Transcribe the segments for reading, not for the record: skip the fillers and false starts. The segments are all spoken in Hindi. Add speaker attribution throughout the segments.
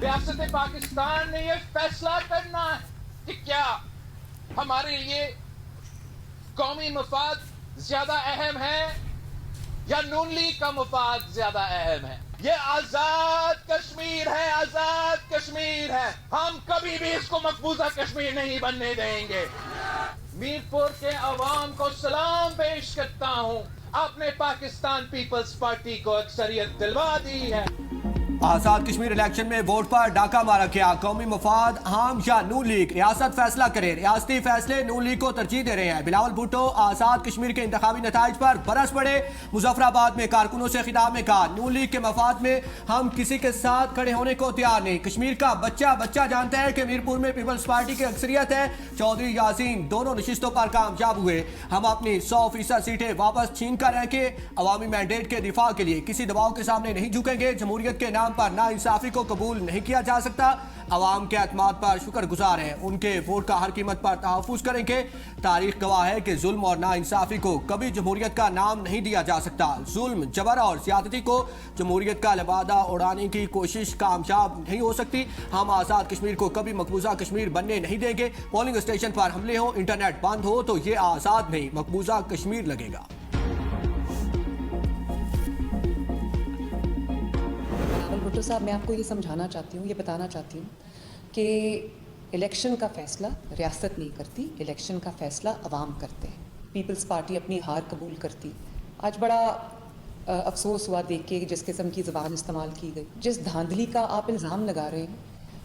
Speaker 1: रियासत पाकिस्तान ने यह फैसला करना है कि क्या हमारे लिए कौमी मफाद ज्यादा अहम है या नून लीग का मफाद ज्यादा अहम है। ये आजाद कश्मीर है, आजाद कश्मीर है। हम कभी भी इसको मकबूजा कश्मीर नहीं बनने देंगे। मीरपुर के अवाम को सलाम पेश करता हूं, आपने पाकिस्तान पीपल्स पार्टी को अक्सरियत दिलवा दी है।
Speaker 2: आजाद कश्मीर इलेक्शन में वोट पर डाका मारा गया। कौमी मफाद हम या नून लीग, रियासत फैसला करे। रियासती फैसले नून लीग को तरजीह दे रहे हैं। बिलावल भुट्टो आजाद कश्मीर के इंतखाबी नताइज पर बरस पड़े। मुजफ्फराबाद में कारकुनों से खिताब में कहा, नून लीग के मफाद में हम किसी के साथ खड़े होने को तैयार नहीं। कश्मीर का बच्चा बच्चा जानता है कि मीरपुर में पीपल्स पार्टी की अक्सरियत है। चौधरी यासीन दोनों नशिस्तों पर कामयाब हुए। हम अपनी 100% सीटें वापस छीन कर रह के अवामी मैंडेट के दिफा के लिए किसी दबाव के सामने नहीं झुकेंगे। जमहूरियत के नाम पर ना इंसाफी को कबूल नहीं किया जा सकता। अवाम के एतमाद पर शुक्रगुजार हैं, उनके वोट का हर कीमत पर तहफ़्फ़ुज़ करेंगे। तारीख गवाह है कि जुल्म और ना इंसाफी को कभी जमहूरियत का नाम नहीं दिया जा सकता। जुल्म, जबर और ज्यादती को जमहूरियत का लिबादा उड़ाने की कोशिश कामयाब नहीं हो सकती। हम आज़ाद कश्मीर को कभी मकबूजा कश्मीर बनने नहीं देंगे। पोलिंग स्टेशन पर हमले हो, इंटरनेट बंद हो तो ये आज़ाद नहीं मकबूजा कश्मीर लगेगा।
Speaker 3: भुट्टो साहब, मैं आपको ये समझाना चाहती हूँ, ये बताना चाहती हूँ कि इलेक्शन का फ़ैसला रियासत नहीं करती, इलेक्शन का फ़ैसला अवाम करते हैं। पीपल्स पार्टी अपनी हार कबूल करती। आज बड़ा अफसोस हुआ देख के जिस किस्म की ज़बान इस्तेमाल की गई, जिस धांधली का आप इल्ज़ाम लगा रहे हैं,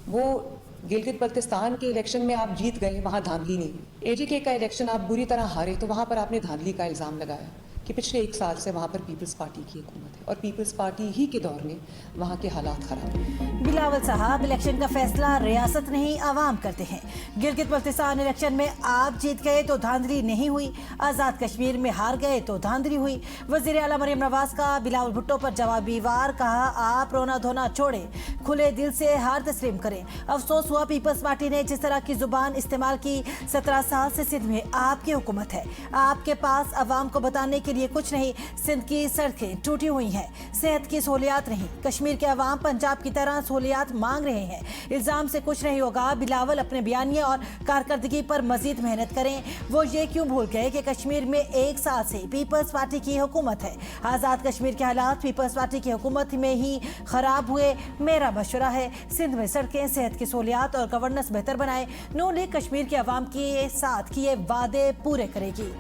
Speaker 3: वो गिलगित बल्तिस्तान के इलेक्शन में आप जीत गए, वहाँ धांधली नहीं हुई। AJK का इलेक्शन आप बुरी तरह हारे तो वहाँ पर आपने धांधली का इल्ज़ाम लगाया कि पिछले 1 साल से वहाँ पर पीपल्स पार्टी की हुकूमत है और पीपल्स पार्टी ही के दौर में वहाँ के हालात ख़राब हैं।
Speaker 4: बिलावल साहब, इलेक्शन का फैसला रियासत नहीं अवाम करते हैं। गिलगित बल्तिस्तान इलेक्शन में आप जीत गए तो धांधली नहीं हुई, आज़ाद कश्मीर में हार गए तो धांधली हुई। वज़ीर आला मरियम नवाज का बिलावल भुट्टो पर जवाबी वार, कहा आप रोना धोना छोड़े, खुले दिल से हार तस्लीम करें। अफसोस हुआ पीपल्स पार्टी ने जिस तरह की जुबान इस्तेमाल की। 17 साल से सिंध में आपकी हुकूमत है, आपके पास अवाम को बताने के लिए कुछ नहीं। सिंध की सड़कें टूटी हुई हैं, सेहत की सहूलियात नहीं। कश्मीर के अवाम पंजाब की तरह सहूलियात मांग रहे हैं। इल्जाम से कुछ नहीं होगा। बिलावल अपने बयानिए और कारकर्दगी पर मजीद मेहनत करें। वो ये क्यों भूल गए कि कश्मीर में 1 साल से पीपल्स पार्टी की हुकूमत है। आज़ाद कश्मीर के हालात पीपल्स पार्टी की हुकूमत में ही खराब हुए। मेरा मशवरा है, सिंध में सड़कें, सेहत की सहूलियात और गवर्नेंस बेहतर बनाए। नून लीग कश्मीर के अवाम के साथ किए वादे पूरे करेगी।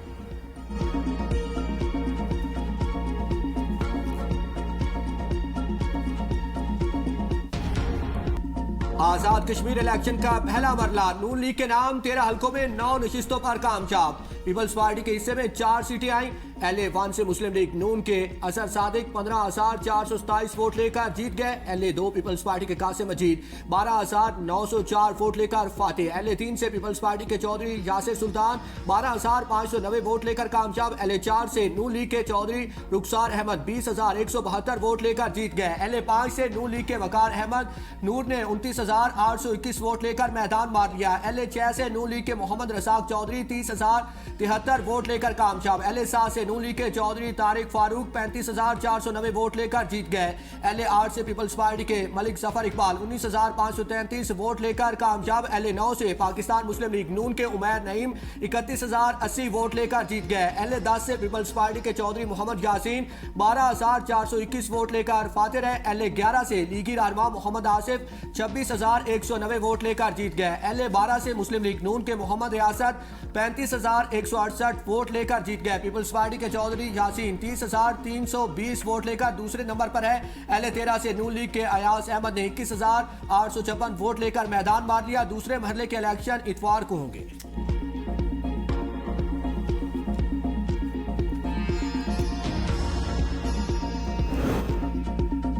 Speaker 2: आजाद कश्मीर इलेक्शन का पहला मरला, नून लीग के नाम 13 हलकों में 9 नशिस्तों पर कामयाब। पीपल्स पार्टी के हिस्से में 4 सीटें आई। LA1 से मुस्लिम लीग नून के असर सादिक 15,427 वोट लेकर जीत गए। LA2 पीपल्स पार्टी के कासिम मजीद 12,904 वोट लेकर फातेह। LA3 से पीपल्स पार्टी के चौधरी यासिर सुल्तान 12,590 वोट लेकर कामयाब। LA4 से नून लीग के चौधरी रुखसार अहमद 20,172 वोट लेकर जीत गए। LA5 से नून लीग के वकार अहमद नूर ने 29,821 वोट लेकर मैदान मार लिया। LA6 से नून लीग के मोहम्मद रसाक चौधरी 30,073 वोट लेकर कामयाब। LA7 से नून लीग के चौधरी तारिक फारूक 35,490 वोट लेकर जीत गए। LA8 से पीपल्स पार्टी के मलिक जफर इकबाल 19,533 वोट लेकर कामयाब। LA9 से पाकिस्तान मुस्लिम लीग नून के उमैर नईम 31,080 वोट लेकर जीत गए। LA10 से पीपल्स पार्टी के चौधरी मोहम्मद यासीन 12,421 वोट लेकर फातेह रहे। LA11 से लीगी रहनुमा मोहम्मद आसिफ 26,190 वोट लेकर जीत गए। LA12 से मुस्लिम लीग नून के मोहम्मद रियासत 35,168 वोट लेकर जीत गए। पीपल्स पार्टी के चौधरी यासीन 30,320 वोट लेकर दूसरे नंबर पर है। LA13 से नून लीग के अयास अहमद ने 21,856 वोट लेकर मैदान मार लिया। दूसरे मरहले के इलेक्शन इतवार को होंगे।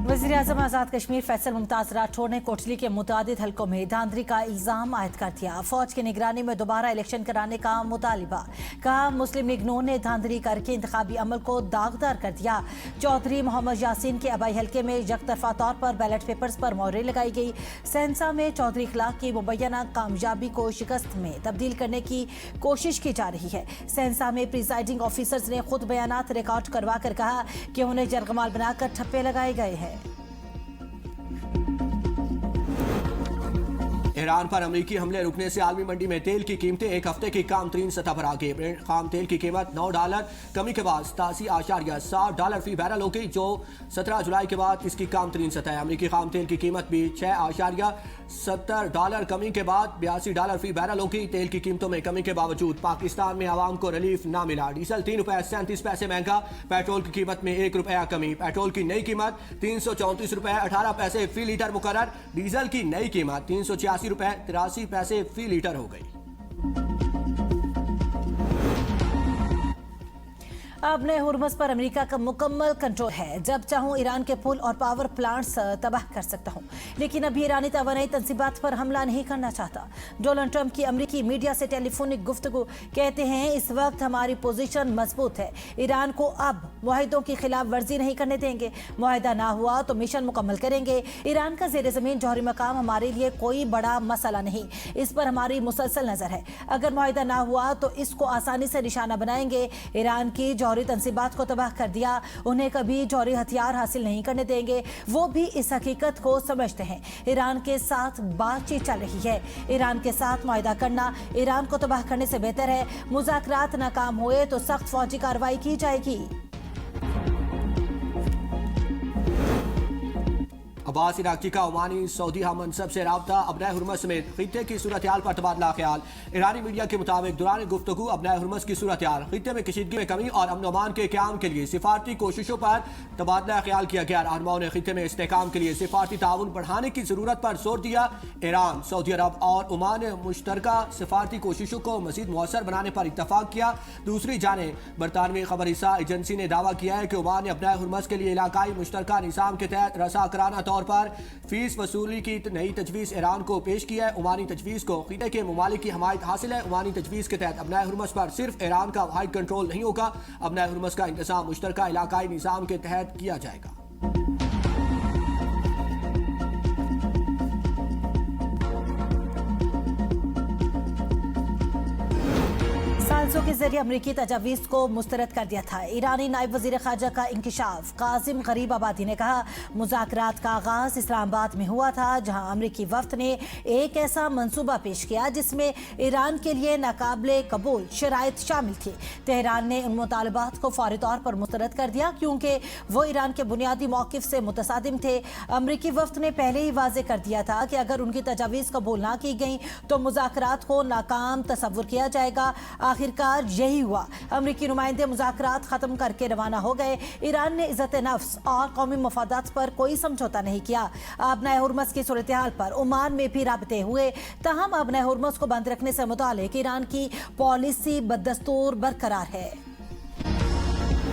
Speaker 4: वज़ीर-ए-आज़म आज़ाद कश्मीर फैसल मुमताज़ राठौर ने कोटली के मुतादिद हलकों में धांधली का इल्ज़ाम आयद कर दिया। फौज की निगरानी में दोबारा इलेक्शन कराने का मुतालिबा। कहा मुस्लिम लीग नून ने धांधली करके इंतखाबी अमल को दागदार कर दिया। चौधरी मोहम्मद यासीन के आबाई हल्के में यकतरफा तौर पर बैलेट पेपर्स पर मोहरें लगाई गई। सेंसा में चौधरी इखलाक की मुबैना कामयाबी को शिकस्त में तब्दील करने की कोशिश की जा रही है। सेंसा में प्रिजाइडिंग ऑफिसर्स ने खुद बयानात रिकॉर्ड करवा कर कहा कि उन्हें जरगमाल बनाकर ठप्पे लगाए गए हैं।
Speaker 2: ईरान पर अमेरिकी हमले रुकने से आलमी मंडी में तेल की कीमतें एक हफ्ते की कम तरीन सतह पर आ गई। ब्रेंट खाम तेल की कीमत $9 कमी के बाद $87.60 फी बैरल हो गई, जो 17 जुलाई के बाद इसकी कम तरीन सतह है। अमेरिकी खाम तेल की कीमत भी $6.70 कमी के बाद $82 फी बैरल हो गई। तेल की कीमतों में कमी के बावजूद पाकिस्तान में आवाम को रिलीफ ना मिला। डीजल ₹3.37 महंगा, पेट्रोल की कीमत में ₹1 कमी। पेट्रोल की नई कीमत ₹334.18 फी लीटर मुकर्रर। डीजल की नई कीमत ₹386.83 फी लीटर हो गई।
Speaker 4: अब नए हुर्मुज़ पर अमेरिका का मुकम्मल कंट्रोल है। जब चाहूं ईरान के पुल और पावर प्लांट्स तबाह कर सकता हूं, लेकिन अभी ईरानी तवानाई तंसीबात पर हमला नहीं करना चाहता। डोनाल्ड ट्रंप की अमेरिकी मीडिया से टेलीफोनिक गुफ्तगू, कहते हैं इस वक्त हमारी पोजीशन मजबूत है, ईरान को अब मुआहिदों की खिलाफ वर्जी नहीं करने देंगे। मुआहिदा ना हुआ तो मिशन मुकम्मल करेंगे। ईरान का ज़ेर ज़मीन जौहरी मकाम हमारे लिए कोई बड़ा मसला नहीं, इस पर हमारी मुसलसल नजर है। अगर मुआहिदा ना हुआ तो इसको आसानी से निशाना बनाएंगे। ईरान की जौहरी तंसीबात को तबाह कर दिया, उन्हें कभी जौहरी हथियार हासिल नहीं करने देंगे। वो भी इस हकीकत को समझते हैं। ईरान के साथ बातचीत चल रही है। ईरान के साथ मुआहिदा करना ईरान को तबाह करने से बेहतर है। मुज़ाकरात नाकाम हुए तो सख्त फौजी कार्रवाई की जाएगी।
Speaker 2: अब्बास इराकी का ओमानी सऊदी हमनसब से राब्ता। अबनाए हुर्मुज़ समेत खित्ते की सूरत हाल पर तबादला ख्याल। ईरानी मीडिया के मुताबिक दौरान गुफ्तगू अबनाए हुर्मुज़ की सूरत हाल, खित्ते में कशीदगी में कमी और अमन अमान के क़याम के लिए सिफारती कोशिशों पर तबादला ख्याल किया गया। रहनुमाओं ने खित्ते में इस्तेहकाम के लिए सिफारती ताउन बढ़ाने की जरूरत पर जोर दिया। ईरान, सऊदी अरब और ओमान ने मुश्तरका सिफारती कोशिशों को मजीद मौसर बनाने पर इत्तफाक किया। दूसरी जानिब बरतानवी खबरसां एजेंसी ने दावा किया है कि ओमान ने अबनाए हुर्मुज़ के लिए इलाकाई मुश्तरका निज़ाम के तहत रसाकराना तौर पर फीस वसूली की नई तजवीज़ ईरान को पेश की है। ओमानी तजवीज़ को खित्ते के ममालिक की हमायत हासिल है। ओमानी तजवीज़ के तहत अबनाए हुर्मुज़ पर सिर्फ ईरान का वाहिद कंट्रोल नहीं होगा। अबनाए हुर्मुज़ का इंतज़ाम मुश्तरका इलाकाई निज़ाम के तहत किया जाएगा।
Speaker 4: साल्सों के जरिए अमरीकी तजावीज़ को मुस्तरद कर दिया था। ईरानी नायब वज़ीर ख़ारजा का इंकिशाफ, कासिम गरीब आबादी ने कहा मुज़ाकरात का आगाज़ इस्लामाबाद में हुआ था, जहां अमरीकी वफ़द ने एक ऐसा मंसूबा पेश किया जिसमें ईरान के लिए नाकाबिले कबूल शराइत शामिल थी। तेहरान ने उन मुतालबात को फौरी तौर पर मुस्तरद कर दिया क्योंकि वो ईरान के बुनियादी मौक़िफ़ से मुतसादिम थे। अमरीकी वफ़द ने पहले ही वाज़े कर दिया था कि अगर उनकी तजावीज़ कबूल ना की गई तो मुज़ाकरात को नाकाम तस्वुर किया जाएगा। आखिरकार यही हुआ। अमरीकी नुमाइंदे मुज़ाकरात ख़त्म करके रवाना हो गए। ईरान ने इज़्ज़त नफ्स और कौमी मफादात पर कोई समझौता नहीं किया। अबनाए हुर्मुज़ की सूरत हाल पर ओमान में भी राबते हुए, तहम अबनाए हुर्मुज़ को बंद रखने से मुतालिक ईरान की पॉलिसी बदस्तूर बरकरार है।